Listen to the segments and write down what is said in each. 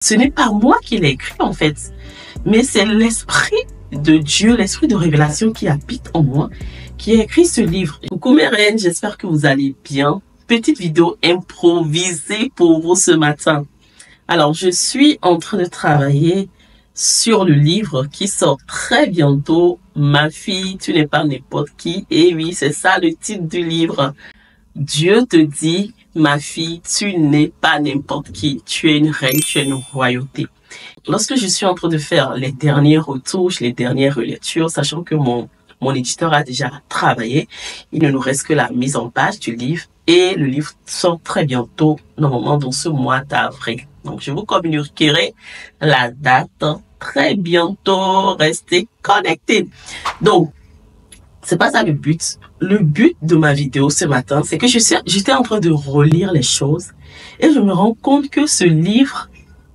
Ce n'est pas moi qui l'ai écrit en fait, mais c'est l'Esprit de Dieu, l'Esprit de révélation qui habite en moi, qui a écrit ce livre. Coucou mes reines, j'espère que vous allez bien. Petite vidéo improvisée pour vous ce matin. Alors, je suis en train de travailler sur le livre qui sort très bientôt. Ma fille, tu n'es pas n'importe qui. Et oui, c'est ça le titre du livre. Dieu te dit, ma fille, tu n'es pas n'importe qui. Tu es une reine, tu es une royauté. Lorsque je suis en train de faire les dernières retouches, les dernières relectures, sachant que mon éditeur a déjà travaillé, il ne nous reste que la mise en page du livre et le livre sort très bientôt, normalement dans ce mois d'avril. Donc, je vous communiquerai la date très bientôt. Restez connectés. Donc, c'est pas ça le but. Le but de ma vidéo ce matin, c'est que j'étais en train de relire les choses et je me rends compte que ce livre,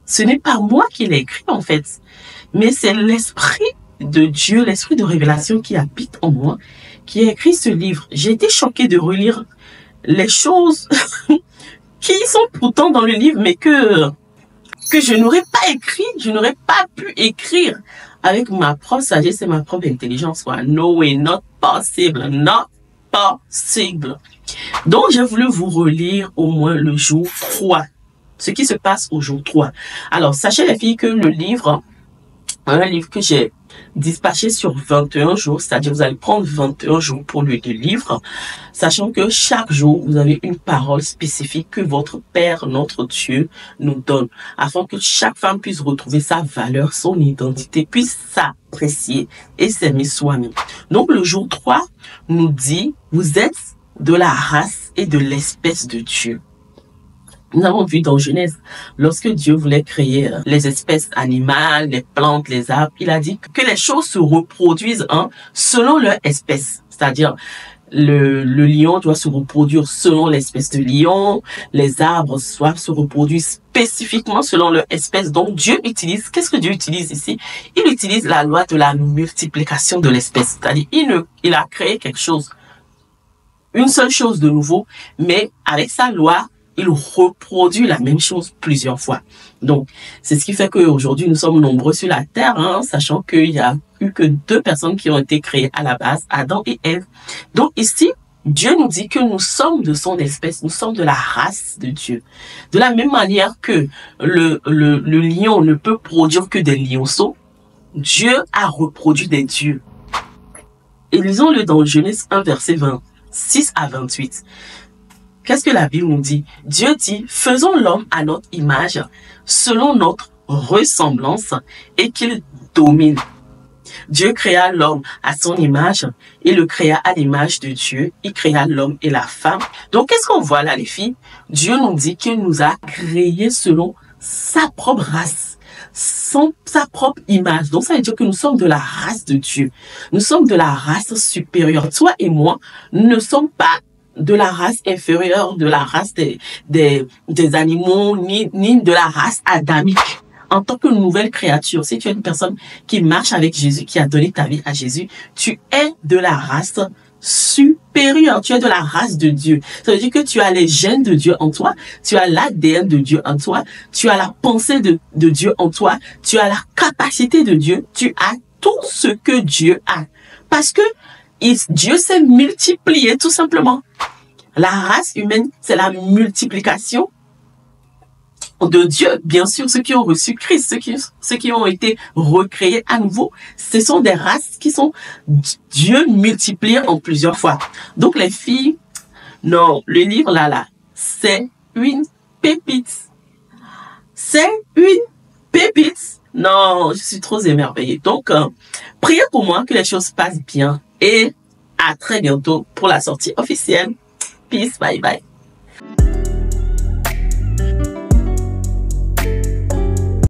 ce n'est pas moi qui l'ai écrit en fait, mais c'est l'Esprit de Dieu, l'Esprit de révélation qui habite en moi, qui a écrit ce livre. J'ai été choquée de relire les choses qui sont pourtant dans le livre, mais que je n'aurais pas écrit, je n'aurais pas pu écrire avec ma propre sagesse et ma propre intelligence. No way, not possible, not possible. Donc, j'ai voulu vous relire au moins le jour 3. Ce qui se passe au jour 3. Alors, sachez les filles que le livre, un livre que j'ai dispatché sur 21 jours, c'est-à-dire vous allez prendre 21 jours pour le livre, sachant que chaque jour, vous avez une parole spécifique que votre Père, notre Dieu, nous donne, afin que chaque femme puisse retrouver sa valeur, son identité, puisse s'apprécier et s'aimer soi-même. Donc, le jour 3 nous dit, vous êtes de la race et de l'espèce de Dieu. Nous avons vu dans Genèse, lorsque Dieu voulait créer les espèces animales, les plantes, les arbres, il a dit que les choses se reproduisent selon leur espèce. C'est-à-dire, le lion doit se reproduire selon l'espèce de lion, les arbres doivent se reproduire spécifiquement selon leur espèce. Donc Dieu utilise, qu'est-ce que Dieu utilise ici? Il utilise la loi de la multiplication de l'espèce. C'est-à-dire, il a créé quelque chose, une seule chose de nouveau, mais avec sa loi, il reproduit la même chose plusieurs fois. Donc, c'est ce qui fait qu'aujourd'hui, nous sommes nombreux sur la terre, sachant qu'il n'y a eu que 2 personnes qui ont été créées à la base, Adam et Ève. Donc ici, Dieu nous dit que nous sommes de son espèce, nous sommes de la race de Dieu. De la même manière que le lion ne peut produire que des lionceaux, Dieu a reproduit des dieux. Et lisons-le dans Genèse 1, verset 26 à 28. Qu'est-ce que la Bible nous dit? Dieu dit, faisons l'homme à notre image, selon notre ressemblance, et qu'il domine. Dieu créa l'homme à son image, et le créa à l'image de Dieu. Il créa l'homme et la femme. Donc, qu'est-ce qu'on voit là, les filles? Dieu nous dit qu'il nous a créés selon sa propre race, sa propre image. Donc, ça veut dire que nous sommes de la race de Dieu. Nous sommes de la race supérieure. Toi et moi, nous ne sommes pas de la race inférieure, de la race des animaux, ni de la race adamique. En tant que nouvelle créature, si tu es une personne qui marche avec Jésus, qui a donné ta vie à Jésus, tu es de la race supérieure, tu es de la race de Dieu. Ça veut dire que tu as les gènes de Dieu en toi, tu as l'ADN de Dieu en toi, tu as la pensée de Dieu en toi, tu as la capacité de Dieu, tu as tout ce que Dieu a. Parce que Dieu s'est multiplié tout simplement. La race humaine, c'est la multiplication de Dieu. Bien sûr, ceux qui ont reçu Christ, ceux qui ont été recréés à nouveau, ce sont des races qui sont Dieu multiplié en plusieurs fois. Donc les filles, non, le livre là, c'est une pépite. C'est une pépite. Non, je suis trop émerveillée. Donc, priez pour moi que les choses passent bien. Et à très bientôt pour la sortie officielle. Peace, bye bye.